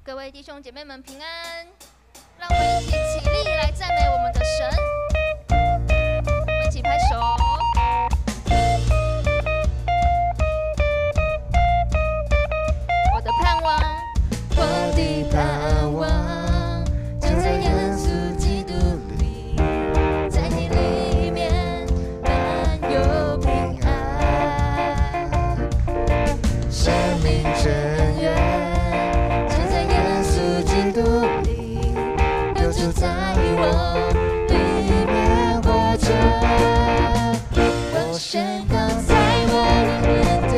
各位弟兄姐妹们平安，让我们一起起立来赞美我们的神。我们一起拍手。我的盼望，我的盼望，就在耶稣基督里，在你里面满有平安，生命真源。就在我里面活着，我宣告在我里面的，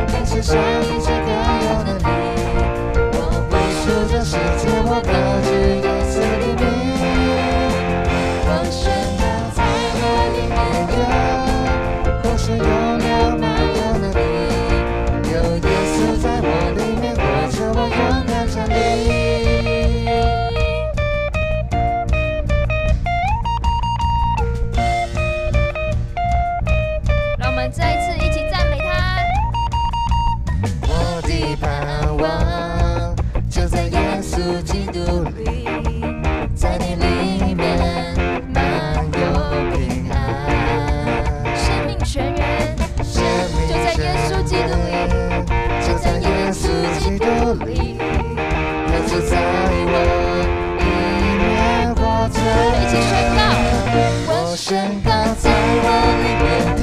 并世上一切各样的力，我不属这世界，我高举耶稣的名。我宣告在我里面的，活水永流满有能力，有耶稣在我里面活着，我勇敢站立。再一次一起赞美他。我的盼望就在耶稣基督里，在你里面满有平安，生命泉源，就在耶稣基督里，就在耶稣基督里，耶稣在我里面活着。一起宣告，我宣告在我里面的，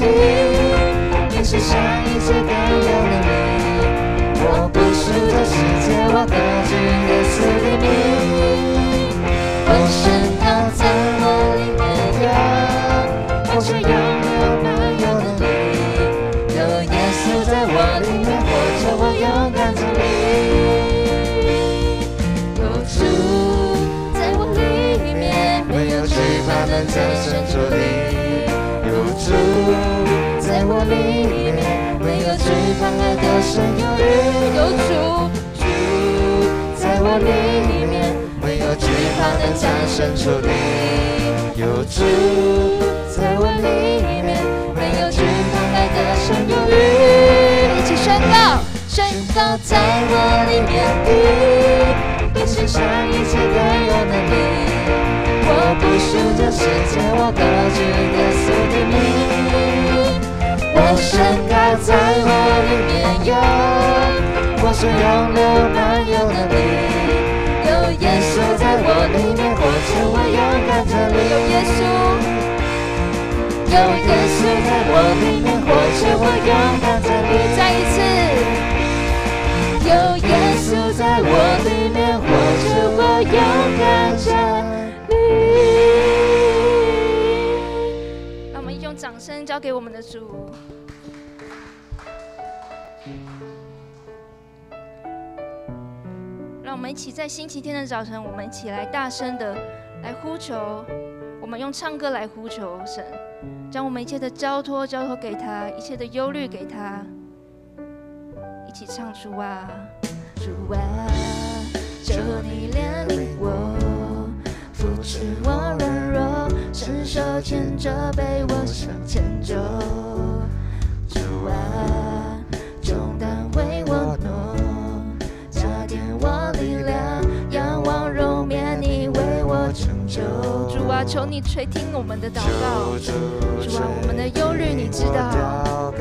世上一切各样的力，我不属这世界，我高举耶稣的名。我宣告在我里面有，活水永流满有能力，有耶稣在我里面活着，我勇敢站立。有主在我里面，没有惧怕能战胜主力。有主在我里面，没有惧怕爱的神有余。有主在我里面，没有惧怕能战胜仇敌。有主在我里面，没有惧怕爱的神有余。一起宣告，宣告在我里面的，比世上一切更有能力。我不属这世界，我高举耶稣的名。我宣告在我里面有，活水永流满有能力，有耶稣在我里面活着，我勇敢站立。有耶稣，有耶稣在我里面活着，我勇敢站立。再一次，有耶稣在我里面活着，我勇敢站立。让我们用掌声交给我们的主。让我们一起在星期天的早晨，我们一起来大声的来呼求，我们用唱歌来呼求神，将我们一切的交托给他，一切的忧虑给他，一起唱主啊，主啊，求你怜悯我，扶持我软弱，伸手牵着背我向前走。主啊，重担为我挪，加添我力量，仰望荣面你为我成就。主啊，求你垂听我们的祷告。主啊，我们的忧虑你知道，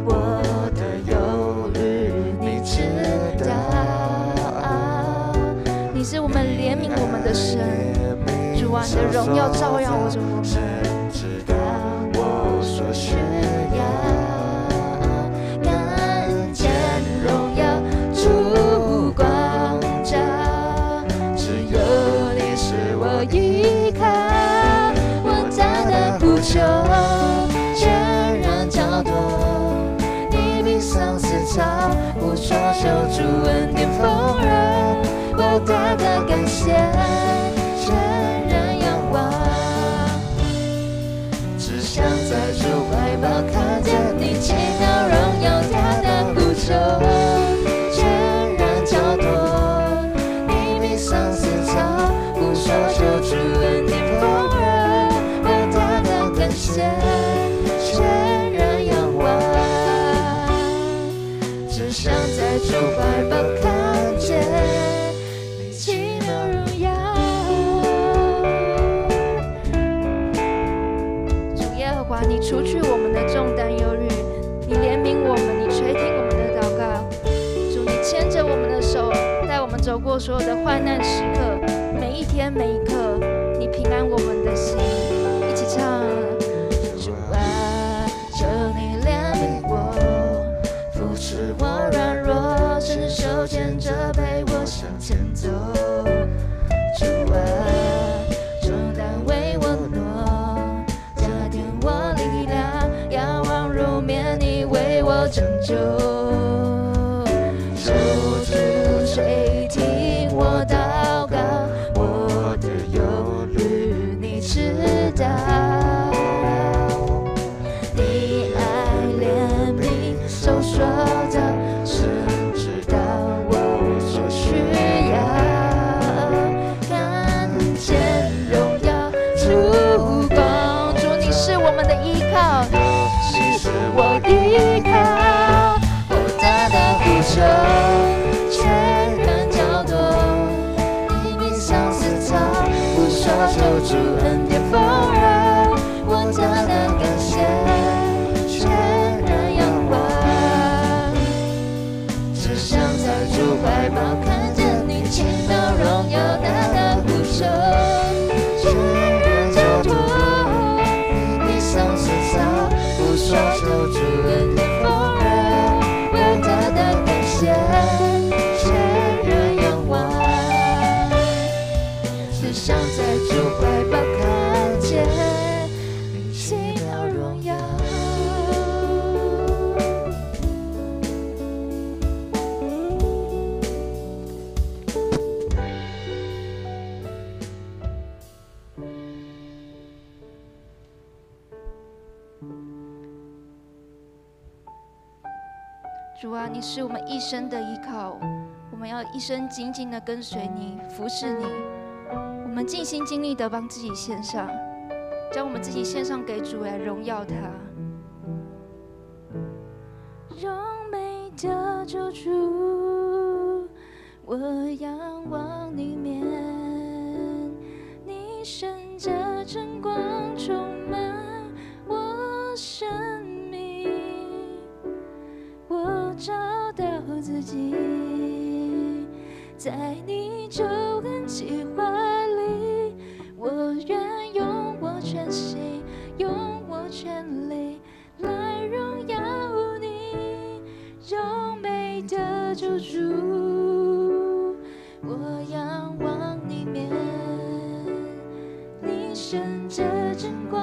我的忧虑你知道。你是我们怜悯我们的神。主啊，你的荣耀照耀着我们，知道我所需要，看见荣耀烛光照，只有你是我依靠，我大胆呼求，全然交托，你比上思潮，我所求主恩典丰润，我大胆感谢。想在主怀抱看见你奇妙荣耀，大胆呼求，全然交托，你比上思潮，无所求主恩典丰润，我大胆感谢，全然仰望，只想在主怀抱看见。啊，你除去我们的重担忧虑，你怜悯我们，你垂听我们的祷告。主，你牵着我们的手，带我们走过所有的患难时刻，每一天每一刻，你平安我们的心。一起唱。主啊，求你怜悯我，扶持我软弱，伸手牵着陪我向前走。主啊，重担为我挪，加添我力量，仰望入眠，你为我拯救。求主垂听我祷告，我的忧虑你知道，你爱怜悯手说的，神知道我所需要。我依靠，我大大呼求，全然交托，你比相思草，不说求主恩典丰饶，我大大感谢，全然仰望，只想在主怀抱看见你奇妙荣耀，大大呼求，全然交托，你比相思草，不说求主恩典丰饶，我大大感谢，全然仰望，只想在主怀抱看见你奇妙荣耀。主啊，你是我们一生的依靠，我们要一生紧紧的跟随你，服侍你。我们尽心尽力的帮自己献上，将我们自己献上给主来荣耀他。荣美的救主，我仰望你面，你圣洁真光充满我生命，我找到自己，在你救恩计划里，我愿用我全心，用我全力来荣耀你，荣美的救主，我仰望你面，你圣洁真光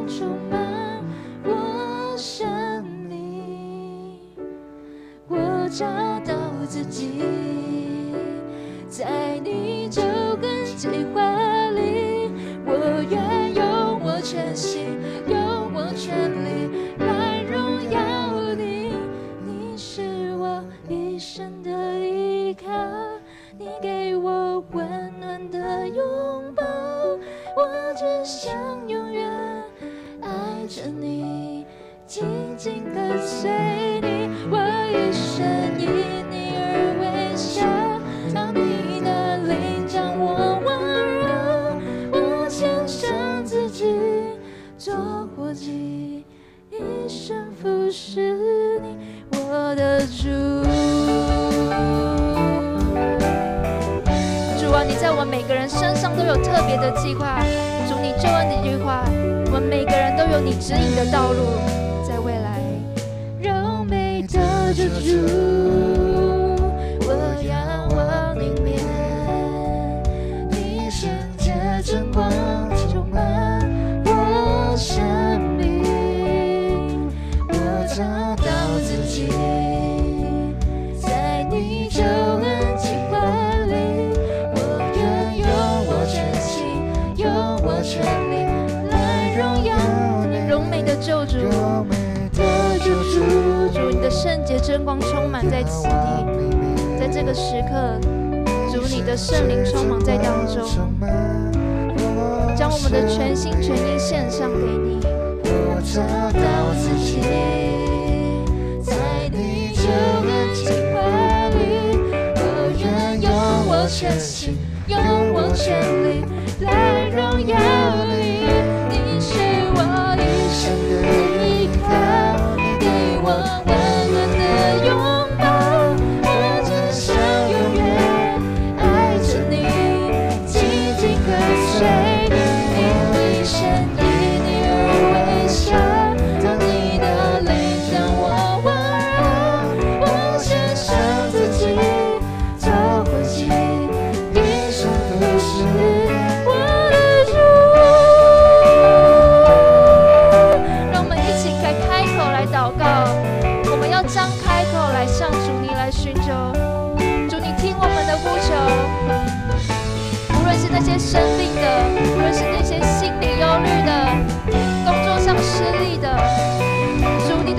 充满我生命，我找到自己，在你救恩计划里，我愿用我全心，用我全力来荣耀你，你是我一生的依靠，你给我温暖的拥抱，我只想永远爱着你，紧紧跟随你，我一生因你而微笑，当你的灵将我温柔，我献上自己做活祭，一生服侍你，我的主。主啊，你在我们每个人身上都有特别的计划，主你救恩的计划，我们每个人都有你指引的道路，在未来。荣美的救主，我仰望你面，你圣洁真光充满我生命，我找到自己，在你救恩计划里，我愿用我全心，用我全力来荣耀你，荣美的救主，主你的圣洁真光充满在此地，在这个时刻，主你的圣灵充满在当中，将我们的全心全意献上给你。我找到自己，在你救恩计划里，我愿用我全心，用我全力来荣耀你，你是我一生的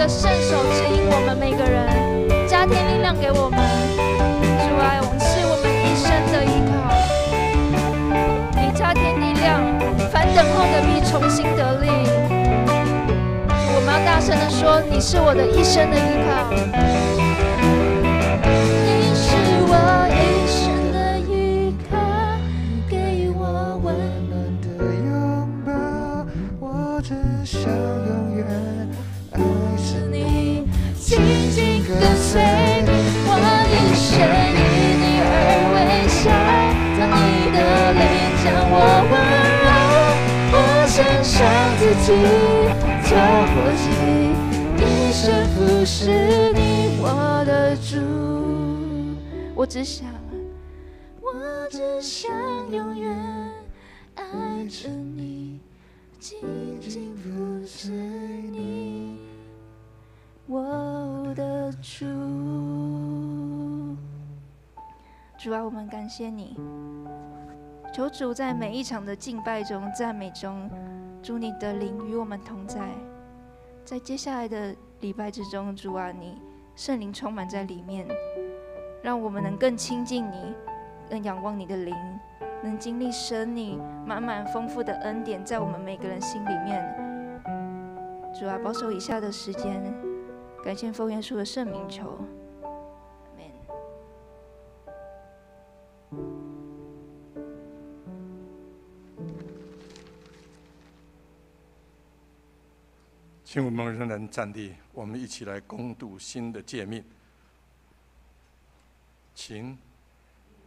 圣手指引我们每个人，加添力量给我们。主啊，是我们一生的依靠。你加添力量，凡等候的必重新得力。我们要大声的说：你是我的一生的依靠。你是我一生的依靠，给我温暖的拥抱。我只想永远爱着你，紧紧跟随你。我一生因你而微笑，当你的灵将我温柔，我献上自己做活祭，一生服侍你，我的主。我只想永远爱着你，紧紧服侍你，我的主。主啊，我们感谢你，求主在每一场的敬拜中、赞美中，主你的灵与我们同在。在接下来的礼拜之中，主啊，你圣灵充满在里面，让我们能更亲近你，更仰望你的灵，能经历神你满满丰富的恩典在我们每个人心里面。主啊，保守以下的时间，感谢奉耶稣的圣名求，阿们。请我们仍然站立，我们一起来攻读新的诫命。请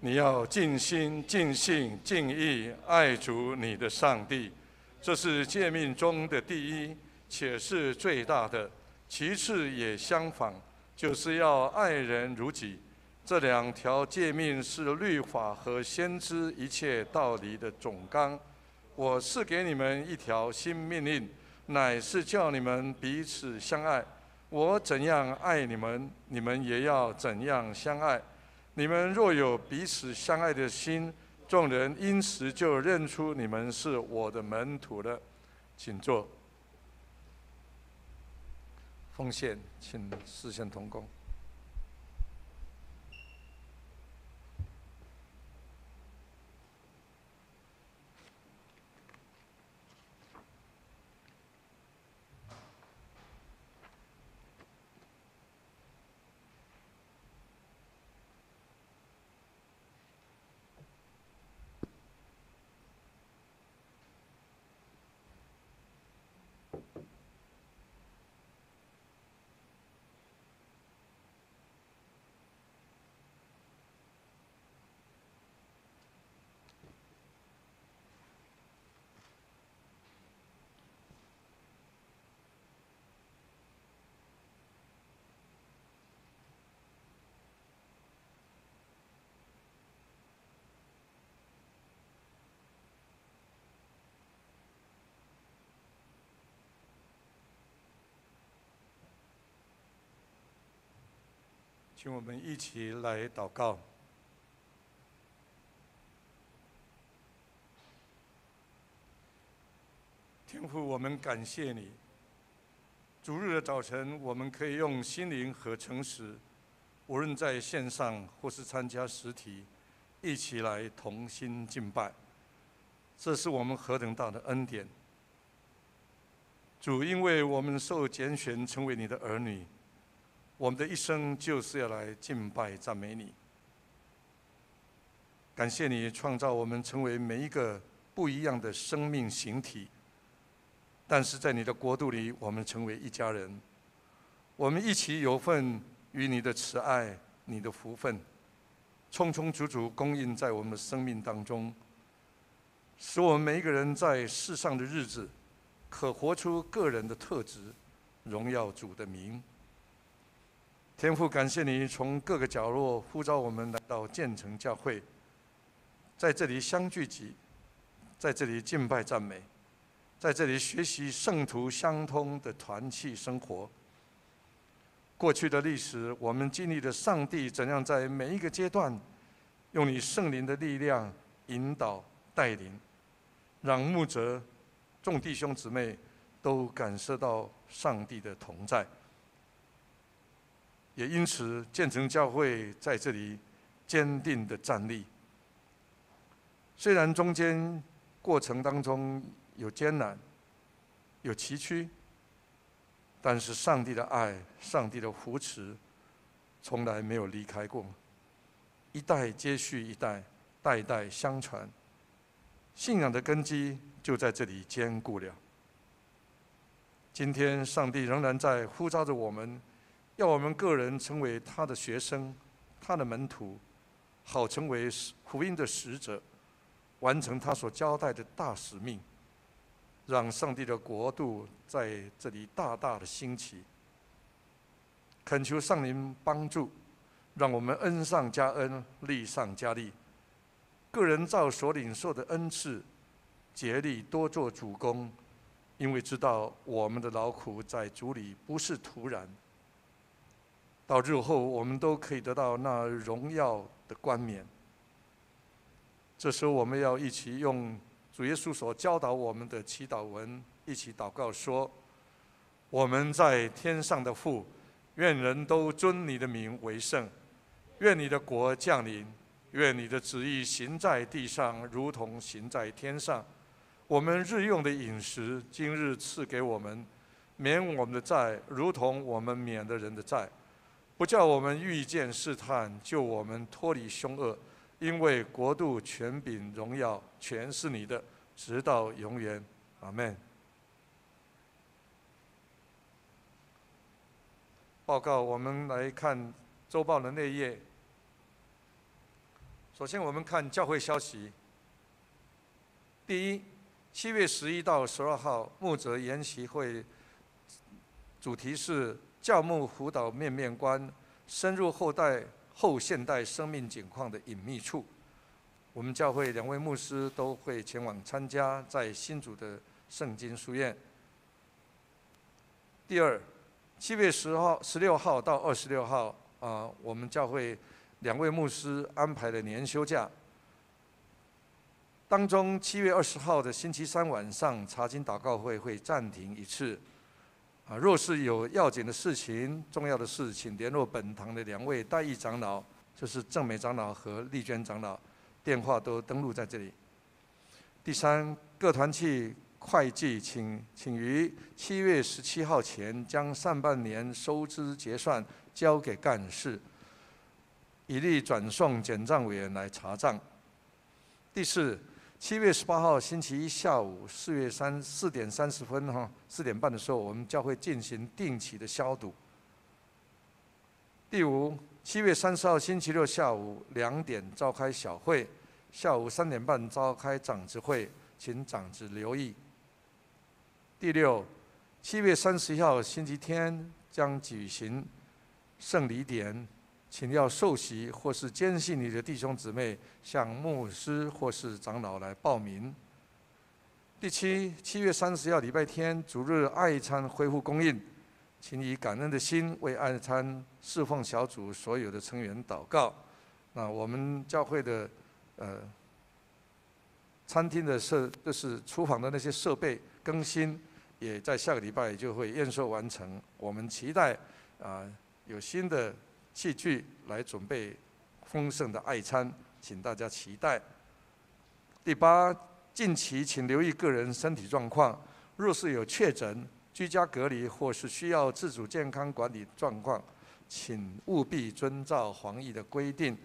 你要尽心、尽性、尽意爱主你的上帝，这是诫命中的第一，且是最大的。其次也相仿，就是要爱人如己。这两条诫命是律法和先知一切道理的总纲。我赐给你们一条新命令，乃是叫你们彼此相爱。我怎样爱你们，你们也要怎样相爱。你们若有彼此相爱的心，众人因此就认出你们是我的门徒了。请坐。奉献，请视线同工。请我们一起来祷告。天父，我们感谢你。主日的早晨，我们可以用心灵和诚实，无论在线上或是参加实体，一起来同心敬拜。这是我们何等大的恩典！主，因为我们受拣选成为你的儿女，我们的一生就是要来敬拜赞美你。感谢你创造我们成为每一个不一样的生命形体，但是在你的国度里，我们成为一家人，我们一起有份与你的慈爱、你的福分，充充足足供应在我们的生命当中，使我们每一个人在世上的日子，可活出个人的特质，荣耀主的名。天父，感谢你从各个角落呼召我们来到建成教会，在这里相聚集，在这里敬拜赞美，在这里学习圣徒相通的团契生活。过去的历史，我们经历了上帝怎样在每一个阶段，用你圣灵的力量引导带领，让牧者、众弟兄姊妹都感受到上帝的同在。也因此建成教会在这里坚定的站立。虽然中间过程当中有艰难，有崎岖，但是上帝的爱、上帝的扶持，从来没有离开过，一代接续一代，代代相传，信仰的根基就在这里坚固了。今天，上帝仍然在呼召着我们，要我们个人成为他的学生、他的门徒，好成为福音的使者，完成他所交代的大使命，让上帝的国度在这里大大的兴起。恳求上灵帮助，让我们恩上加恩，利上加利，个人照所领受的恩赐，竭力多做主工，因为知道我们的劳苦在主里不是徒然。到日后，我们都可以得到那荣耀的冠冕。这时候，我们要一起用主耶稣所教导我们的祈祷文，一起祷告说：我们在天上的父，愿人都尊你的名为圣。愿你的国降临，愿你的旨意行在地上，如同行在天上。我们日用的饮食，今日赐给我们，免我们的债，如同我们免了人的债，不叫我们遇见试探，救我们脱离凶恶。因为国度、权柄、荣耀，全是你的，直到永远。阿们。报告，我们来看周报的内页。首先，我们看教会消息。第一，7月11到12号牧者研习会，主题是教牧辅导面面观，深入后现代生命景况的隐秘处。我们教会2位牧师都会前往参加，在新竹的圣经书院。第二，7月16号到26号，我们教会2位牧师安排了年休假。当中7月20号的星期三晚上查经祷告会会暂停一次。若是有要紧的事情、重要的事，请联络本堂的2位代议长老，就是郑美长老和丽娟长老，电话都登录在这里。第三，各团契会计请于7月17号前将上半年收支结算交给干事，以利转送检账委员来查账。第四，7月18号星期一下午4点30分4点半的时候，我们教会进行定期的消毒。第五，7月30号星期六下午2点召开小会，下午3点半召开长执会，请长执留意。第六，7月31号星期天将举行圣礼典，请要受洗或是坚信你的弟兄姊妹向牧师或是长老来报名。第七，7月31号礼拜天主日爱餐恢复供应，请以感恩的心为爱餐侍奉小组所有的成员祷告。那我们教会的餐厅的就是厨房的那些设备更新，也在下个礼拜就会验收完成。我们期待有新的器具来准备丰盛的爱餐，请大家期待。第八，近期请留意个人身体状况，若是有确诊、居家隔离或是需要自主健康管理状况，请务必遵照防疫的规定。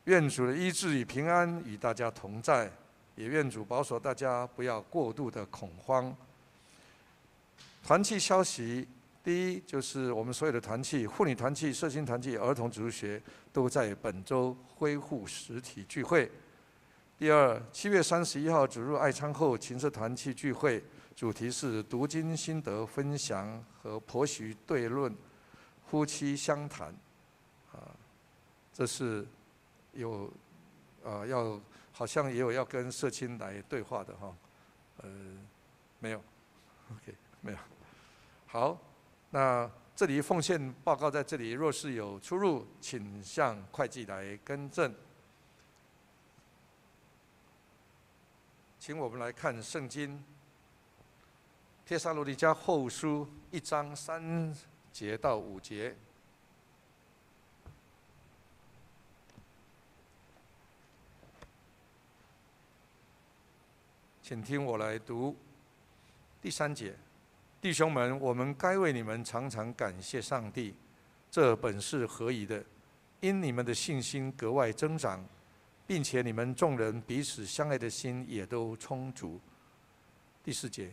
愿主的医治与平安与大家同在，也愿主保守大家不要过度的恐慌。团契消息，第一就是我们所有的团契、妇女团契、社青团契、儿童主日学都在本周恢复实体聚会。第二，7月31号主日爱餐后琴社团契聚会，主题是读经心得分享和婆媳对论、夫妻相谈。这是有好像也有要跟社青来对话的哈。没有 ，OK， 没有。好，那这里奉献报告在这里，若是有出入，请向会计来更正。请我们来看圣经，帖撒罗尼迦后书1章3节到5节。请听我来读第3节。弟兄们，我们该为你们常常感谢上帝，这本是合宜的，因你们的信心格外增长，并且你们众人彼此相爱的心也都充足。第4节，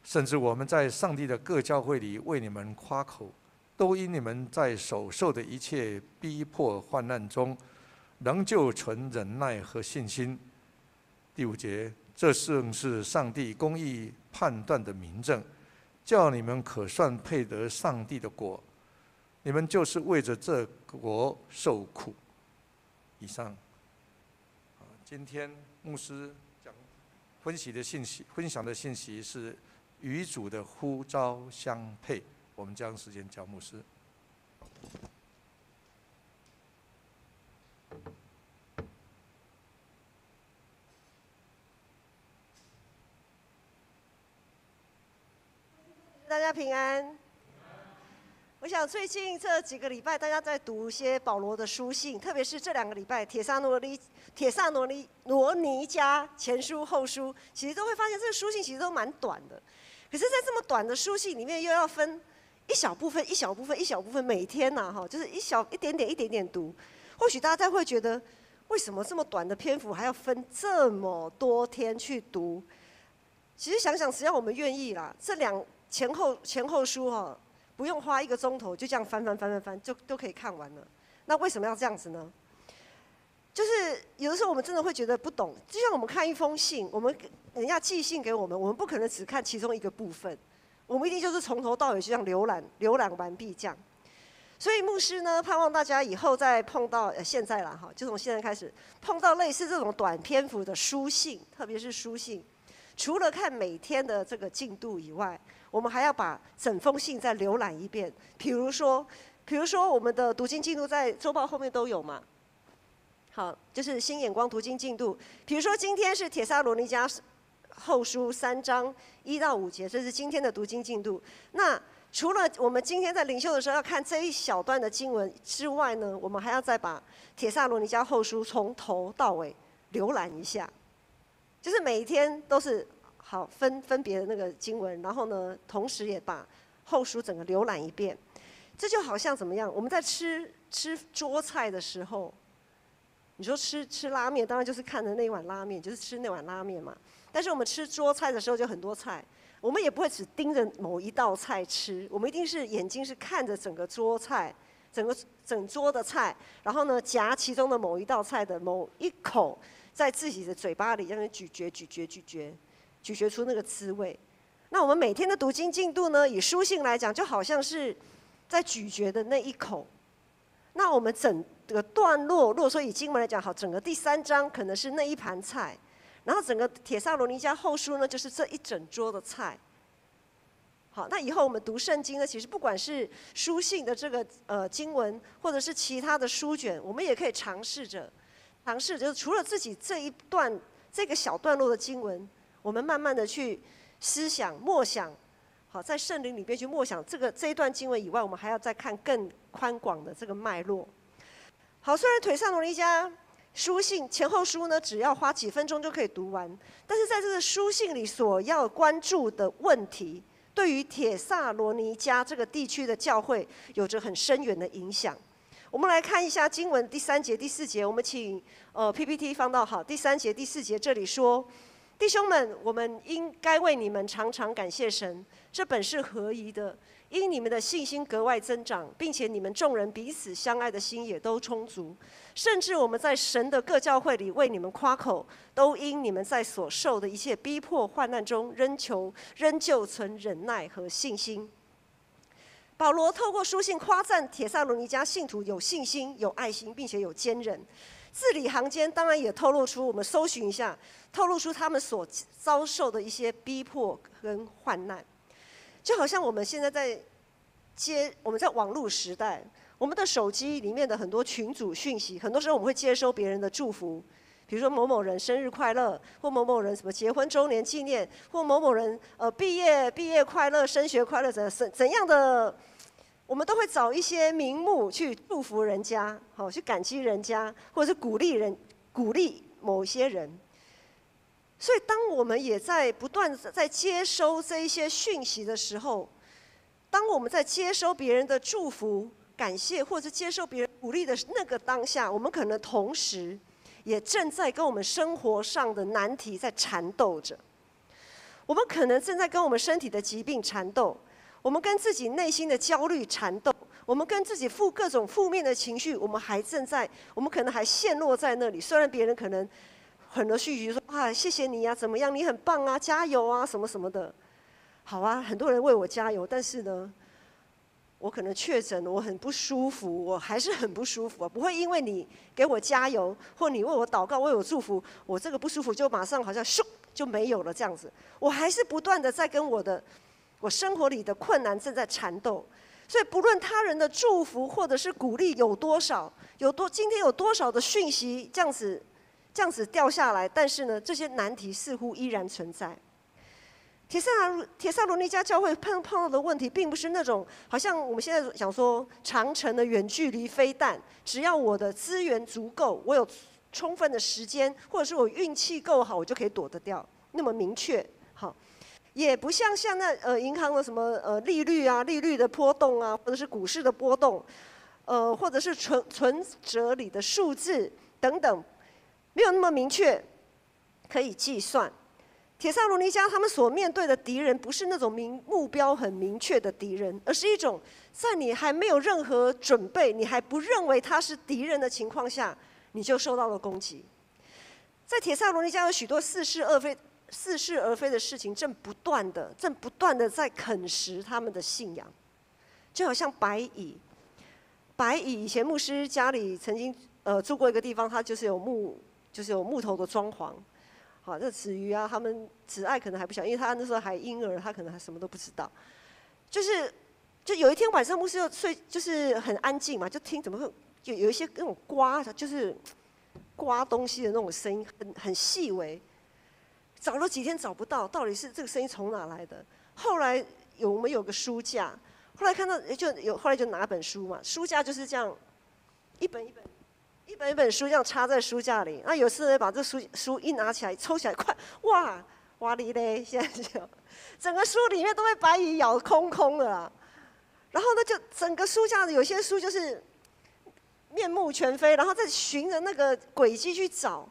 甚至我们在上帝的各教会里为你们夸口，都因你们在所受的一切逼迫患难中，仍旧存忍耐和信心。第5节，这正是上帝公义判断的明证，叫你们可算配得上帝的国。你们就是为着这国受苦。以上，今天牧师分享的信息是与主的呼召相配。我们将时间交牧师。大家平安。我想最近这几个礼拜，大家在读一些保罗的书信，特别是这2个礼拜，帖撒罗尼迦前书后书，其实都会发现这个书信其实都蛮短的。可是，在这么短的书信里面，又要分一小部分、一小部分、一小部分，每天就是一点点读。或许大家会觉得，为什么这么短的篇幅还要分这么多天去读？其实想想，只要我们愿意啦，这前后书不用花1个钟头，就这样翻，就都可以看完了。那为什么要这样子呢？就是有的时候我们真的会觉得不懂，就像我们看一封信，人家寄信给我们，我们不可能只看其中一个部分，我们一定就是从头到尾就这样浏览完毕这样。所以牧师呢，盼望大家以后再碰到现在啦就从现在开始碰到类似这种短篇幅的书信，特别是书信，除了看每天的这个进度以外，我们还要把整封信再浏览一遍。比如说我们的读经进度在周报后面都有嘛。好，就是新眼光读经进度。比如说今天是帖撒罗尼迦后书3章1到5节，这是今天的读经进度。那除了我们今天在灵修的时候要看这一小段的经文之外呢，我们还要再把帖撒罗尼迦后书从头到尾浏览一下，就是每一天都是好分别的那个经文，然后呢，同时也把后书整个浏览一遍。这就好像怎么样？我们在吃桌菜的时候，你说吃拉面，当然就是看着那碗拉面，就是吃那碗拉面嘛。但是我们吃桌菜的时候就很多菜，我们也不会只盯着某一道菜吃，我们一定是眼睛是看着整个桌菜，整桌的菜，然后呢夹其中的某一道菜的某一口，在自己的嘴巴里让人咀嚼出那个滋味。那我们每天的读经进度呢，以书信来讲，就好像是在咀嚼的那一口。那我们整个段落，如果说以经文来讲，好，整个第3章可能是那一盘菜，然后整个帖撒罗尼迦后书呢，就是这一整桌的菜。好，那以后我们读圣经呢，其实不管是书信的这个经文，或者是其他的书卷，我们也可以尝试着，就是除了自己这一段这个小段落的经文，我们慢慢的去思想默想。好，在圣灵里面去默想这一段经文以外，我们还要再看更宽广的这个脉络。好，虽然帖撒罗尼迦书信前后书呢，只要花几分钟就可以读完，但是在这个书信里所要关注的问题，对于帖撒罗尼迦这个地区的教会有着很深远的影响。我们来看一下经文第3节、第4节，我们请PPT 放到好第3节、第4节，这里说。弟兄们，我们应该为你们常常感谢神，这本是合宜的，因你们的信心格外增长，并且你们众人彼此相爱的心也都充足，甚至我们在神的各教会里为你们夸口，都因你们在所受的一切逼迫患难中，仍旧存忍耐和信心。保罗透过书信夸赞帖撒罗尼迦信徒有信心、有爱心，并且有坚韧。字里行间当然也透露出，我们搜寻一下，透露出他们所遭受的一些逼迫跟患难。就好像我们现在我们在网络时代，我们的手机里面的很多群组讯息，很多时候我们会接收别人的祝福，比如说某某人生日快乐，或某某人什么结婚周年纪念，或某某人毕业快乐、升学快乐怎样的。我们都会找一些名目去祝福人家，好去感激人家，或者是鼓励某些人。所以，当我们也在不断在接收这一些讯息的时候，当我们在接收别人的祝福、感谢，或者是接受别人鼓励的那个当下，我们可能同时也正在跟我们生活上的难题在缠斗着。我们可能正在跟我们身体的疾病缠斗，我们跟自己内心的焦虑缠斗，我们跟自己各种负面的情绪，我们可能还陷落在那里。虽然别人可能很多讯息说啊，谢谢你啊，怎么样，你很棒啊，加油啊，什么什么的。好啊，很多人为我加油，但是呢，我可能确诊，我很不舒服，我还是很不舒服啊。不会因为你给我加油，或你为我祷告、为我祝福，我这个不舒服就马上好像咻就没有了这样子。我还是不断的在跟我生活里的困难正在缠斗。所以不论他人的祝福或者是鼓励有多少，今天有多少的讯息这样子掉下来，但是呢，这些难题似乎依然存在。帖撒罗尼迦教会碰到的问题，并不是那种好像我们现在想说长程的远距离飞弹，只要我的资源足够，我有充分的时间，或者是我运气够好，我就可以躲得掉，那么明确。好，也不像现在银行的什么利率啊、利率的波动啊，或者是股市的波动，或者是存折里的数字等等。没有那么明确可以计算。帖撒罗尼迦他们所面对的敌人，不是那种目标很明确的敌人，而是一种在你还没有任何准备，你还不认为他是敌人的情况下，你就受到了攻击。在帖撒罗尼迦有许多似是而非的事情，正不断的在啃食他们的信仰，就好像白蚁以前牧师家里曾经住过一个地方，它就是有木头的装潢。好，这子瑜啊，他们子爱可能还不晓得，因为他那时候还婴儿，他可能还什么都不知道。就有一天晚上，牧师又睡，就是很安静嘛，就听怎么会有一些那种就是刮东西的那种声音，很细微。找了几天找不到，到底是这个声音从哪来的？后来我们有个书架，后来看到后来就拿本书嘛，书架就是这样，一本一本书这样插在书架里。那有次呢，把这书一拿起来，抽起来，快哇哩嘞！现在就整个书里面都被白蚁咬空了啦。然后呢，就整个书架有些书就是面目全非，然后再循着那个轨迹去找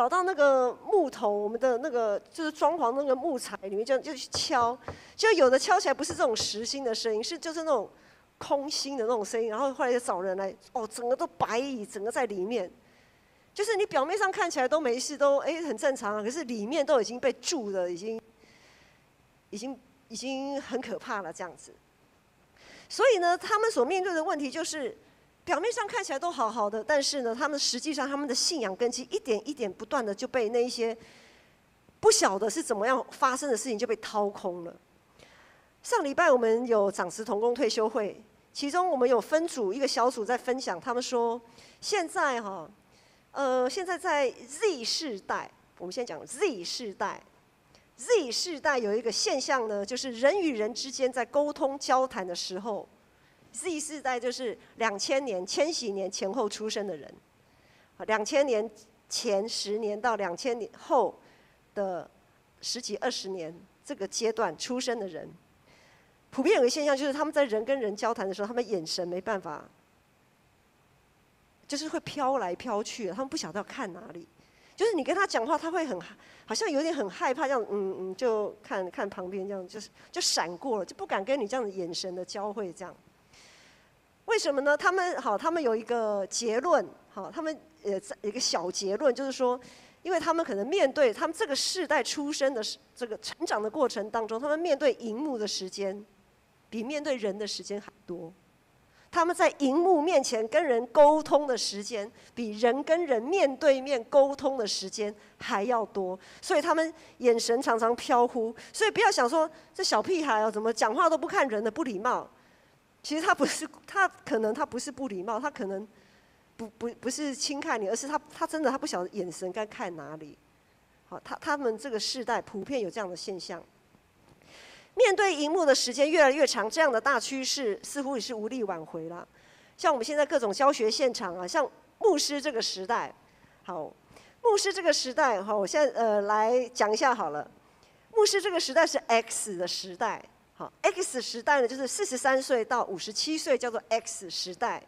到那个木头，我们的那个就是装潢那个木材里面就去敲，就有的敲起来不是这种实心的声音，就是那种空心的那种声音，然后后来就找人来，整个都白蚁，整个在里面，就是你表面上看起来都没事，都很正常啊，可是里面都已经被蛀的，已经很可怕了这样子。所以呢，他们所面对的问题就是，表面上看起来都好好的，但是呢，实际上他们的信仰根基一点一点不断的就被那一些不晓得是怎么样发生的事情就被掏空了。上礼拜我们有长子同工退休会，其中我们有分组一个小组在分享，他们说现在在 Z 世代，我们先讲 Z 世代有一个现象呢，就是人与人之间在沟通交谈的时候。Z 世代就是2000年、千禧年前后出生的人，2000年前10年到2000年后的10几20年这个阶段出生的人，普遍有一个现象，就是他们在人跟人交谈的时候，他们眼神没办法，就是会飘来飘去，他们不晓得要看哪里。就是你跟他讲话，他会好像有点很害怕，这样就看旁边这样，就闪过了，就不敢跟你这样子眼神的交汇这样。为什么呢？他们有一个结论，他们有一个小结论，就是说，因为他们可能面对他们这个世代出生的这个成长的过程当中，他们面对荧幕的时间，比面对人的时间还多。他们在荧幕面前跟人沟通的时间，比人跟人面对面沟通的时间还要多，所以他们眼神常常飘忽。所以不要想说这小屁孩怎么讲话都不看人的，不礼貌。其实他可能不是不礼貌，他可能不是轻看你，而是他真的他不晓得眼神该看哪里。好，他们这个世代普遍有这样的现象。面对荧幕的时间越来越长，这样的大趋势似乎也是无力挽回了。像我们现在各种教学现场啊，像牧师这个时代，好，牧师这个时代哈，我现在来讲一下好了。牧师这个时代是 X 的时代，好 ，X 时代呢就是43岁到57岁叫做 X 时代。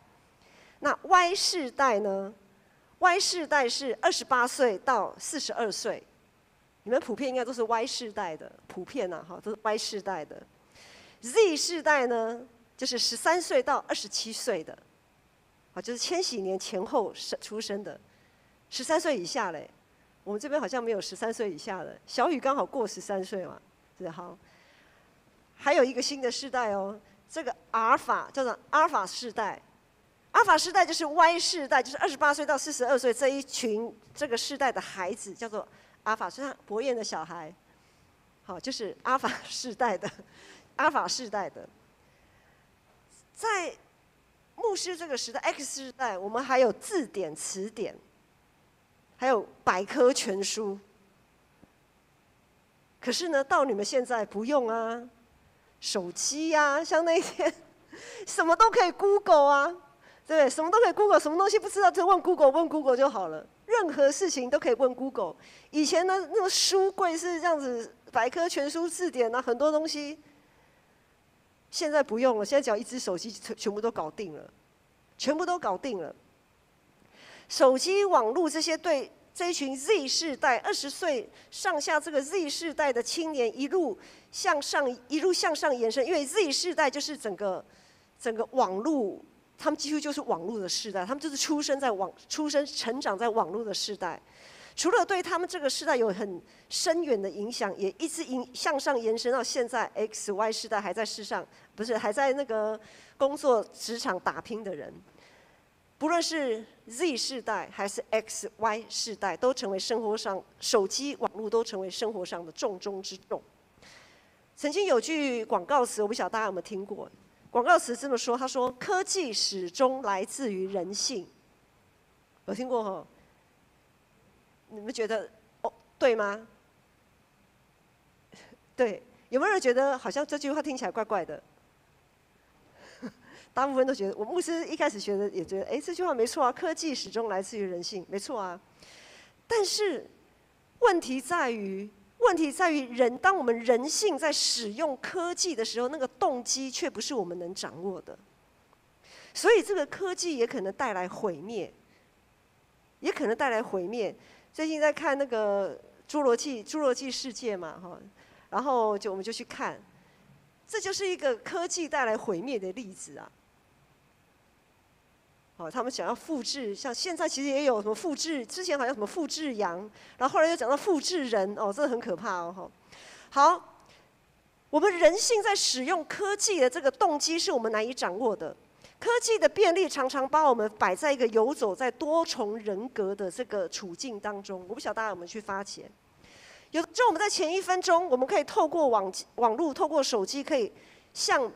那 Y 世代呢 ？Y 世代是28岁到42岁。你们普遍应该都是 Y 世代的，普遍呐，哈，都是 Y 世代的。Z 世代呢，就是13岁到27岁的，啊，就是千禧年前后出生的，13岁以下嘞。我们这边好像没有13岁以下的，小雨刚好过13岁嘛，是好。还有一个新的世代哦，这个阿尔法叫做阿尔法世代。阿尔法世代就是 Y 世代，就是28岁到42岁这一群这个世代的孩子，叫做阿尔法，就像博彦的小孩，好，就是阿尔法世代的，阿尔法世代的。在牧师这个时代 X 世代，我们还有字典、词典，还有百科全书。可是呢，到你们现在不用啊，手机啊，像那天什么都可以 Google 啊，对不对？什么都可以 Google， 什么东西不知道就问 Google 就好了。任何事情都可以问 Google。以前呢，那个书柜是这样子，百科全书、字典啊，很多东西。现在不用了，现在只要一只手机，全部都搞定了，全部都搞定了。手机、网络这些对这一群 Z 世代20岁上下这个 Z 世代的青年一路向上延伸，因为 Z 世代就是整个网络，他们几乎就是网络的世代，他们就是出生成长在网络的世代。除了对他们这个世代有很深远的影响，也一直向上延伸到现在 XY 世代还在世上，不是还在那个工作职场打拼的人，不论是 Z 世代还是 XY 世代，都成为生活上手机网络都成为生活上的重中之重。曾经有句广告词，我不晓得大家有没有听过，广告词这么说，他说科技始终来自于人性，有听过哈？你们觉得对吗？对，有没有人觉得好像这句话听起来怪怪的？大部分都觉得，我牧师一开始觉得也觉得，这句话没错啊，科技始终来自于人性，没错啊。但是问题在于人，当我们人性在使用科技的时候，那个动机却不是我们能掌握的，所以这个科技也可能带来毁灭，也可能带来毁灭。最近在看那个侏罗纪世界嘛，哈，然后我们就去看，这就是一个科技带来毁灭的例子啊。好，他们想要复制，像现在其实也有什么复制，之前好像什么复制羊，然后后来又讲到复制人，这很可怕哦。好，我们人性在使用科技的这个动机是我们难以掌握的。科技的便利常常把我们摆在一个游走在多重人格的这个处境当中。我不晓得大家有没有去发现，有的时候我们在前1分钟，我们可以透过网络、透过手机，可以向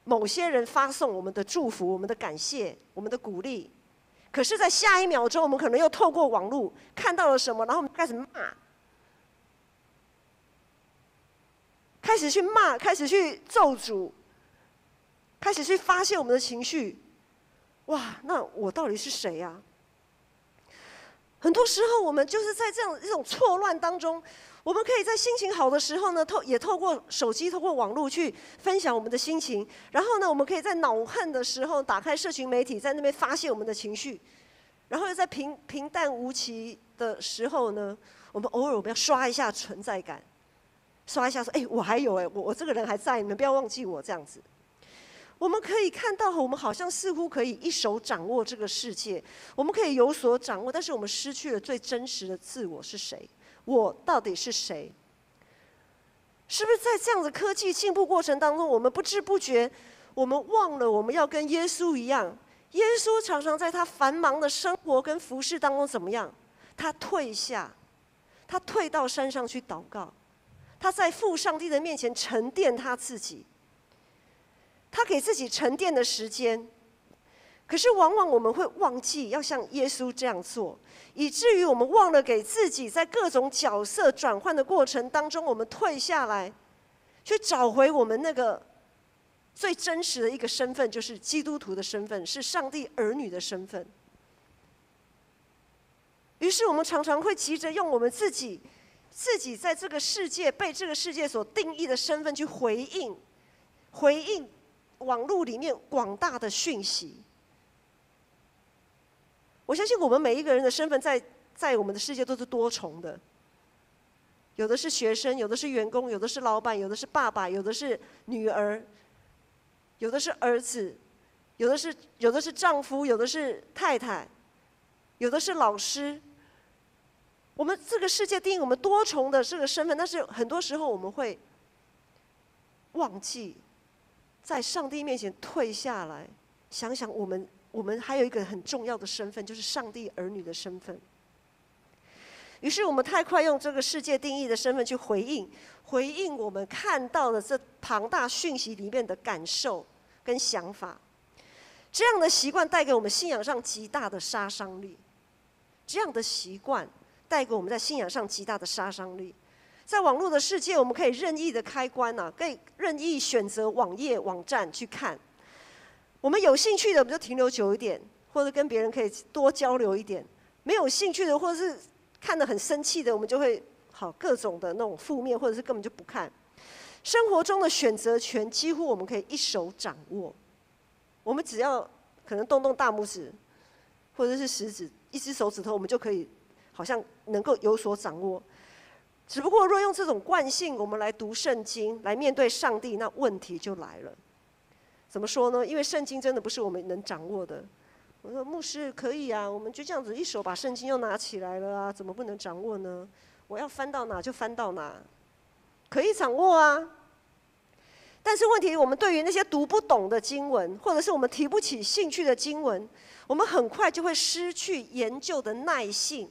某些人发送我们的祝福、我们的感谢、我们的鼓励。可是，在下1秒钟，我们可能又透过网络看到了什么，然后我们开始骂，开始去骂，开始去咒诅。开始去发泄我们的情绪，哇，那我到底是谁呀？很多时候我们就是在这样一种错乱当中，我们可以在心情好的时候呢，也透过手机、透过网络去分享我们的心情，然后呢，我们可以在恼恨的时候打开社群媒体，在那边发泄我们的情绪，然后又在平淡无奇的时候呢，我们偶尔要刷一下存在感，刷一下说，我还有我这个人还在，你们不要忘记我这样子。我们可以看到，我们好像似乎可以一手掌握这个世界，我们可以有所掌握，但是我们失去了最真实的自我是谁？我到底是谁？是不是在这样的科技进步过程当中，我们不知不觉，我们忘了我们要跟耶稣一样？耶稣常常在他繁忙的生活跟服事当中怎么样？他退到山上去祷告，他在父上帝的面前沉淀他自己。他给自己沉淀的时间，可是往往我们会忘记要像耶稣这样做，以至于我们忘了给自己在各种角色转换的过程当中，我们退下来，去找回我们那个最真实的一个身份，就是基督徒的身份，是上帝儿女的身份。于是我们常常会急着用我们自己在这个世界被这个世界所定义的身份去回应网络里面广大的讯息。我相信我们每一个人的身份在我们的世界都是多重的，有的是学生，有的是员工，有的是老板，有的是爸爸，有的是女儿，有的是儿子，有的是丈夫，有的是太太，有的是老师。我们这个世界定义我们多重的这个身份，但是很多时候我们会忘记在上帝面前退下来，想想我们还有一个很重要的身份，就是上帝儿女的身份。于是我们太快用这个世界定义的身份去回应我们看到的这庞大讯息里面的感受跟想法。这样的习惯带给我们信仰上极大的杀伤力。这样的习惯带给我们在信仰上极大的杀伤力。在网络的世界，我们可以任意的开关可以任意选择网页网站去看。我们有兴趣的，我们就停留久一点，或者跟别人可以多交流一点；没有兴趣的，或者是看得很生气的，我们就会各种的那种负面，或者是根本就不看。生活中的选择权几乎我们可以一手掌握，我们只要可能动动大拇指，或者是食指，一只手指头，我们就可以好像能够有所掌握。只不过若用这种惯性，我们来读圣经，来面对上帝，那问题就来了。怎么说呢？因为圣经真的不是我们能掌握的。我说牧师可以啊，我们就这样子一手把圣经又拿起来了啊，怎么不能掌握呢？我要翻到哪就翻到哪，可以掌握啊。但是问题，我们对于那些读不懂的经文，或者是我们提不起兴趣的经文，我们很快就会失去研究的耐性。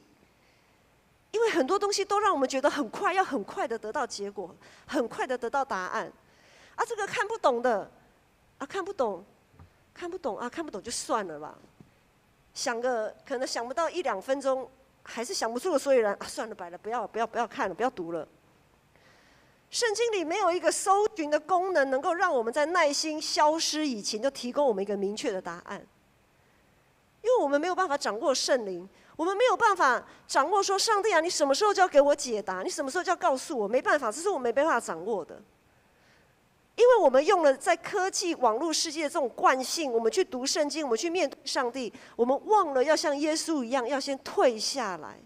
因为很多东西都让我们觉得要很快的得到结果，很快的得到答案。这个看不懂的，看不懂就算了吧。可能想不到1-2分钟，还是想不出个所以然，算了，摆了，不要看了，不要读了。圣经里没有一个搜寻的功能，能够让我们在耐心消失以前就提供我们一个明确的答案。因为我们没有办法掌握圣灵，我们没有办法掌握说上帝啊，你什么时候就要给我解答？你什么时候就要告诉我？没办法，这是我没办法掌握的。因为我们用了在科技网络世界的这种惯性，我们去读圣经，我们去面对上帝，我们忘了要像耶稣一样，要先退下来，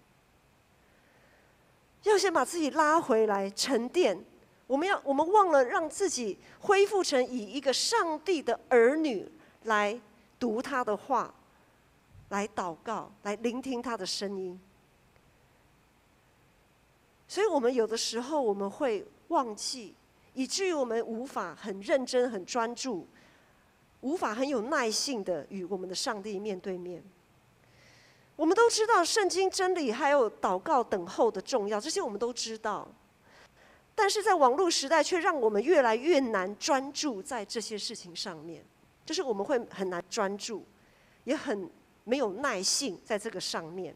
要先把自己拉回来沉淀。我们忘了让自己恢复成以一个上帝的儿女来读他的话，来祷告，来聆听他的声音。所以我们有的时候我们会忘记，以至于我们无法很认真、很专注，无法很有耐性的与我们的上帝面对面。我们都知道圣经真理还有祷告等候的重要，这些我们都知道。但是在网络时代，却让我们越来越难专注在这些事情上面，就是我们会很难专注，也很没有耐性在这个上面。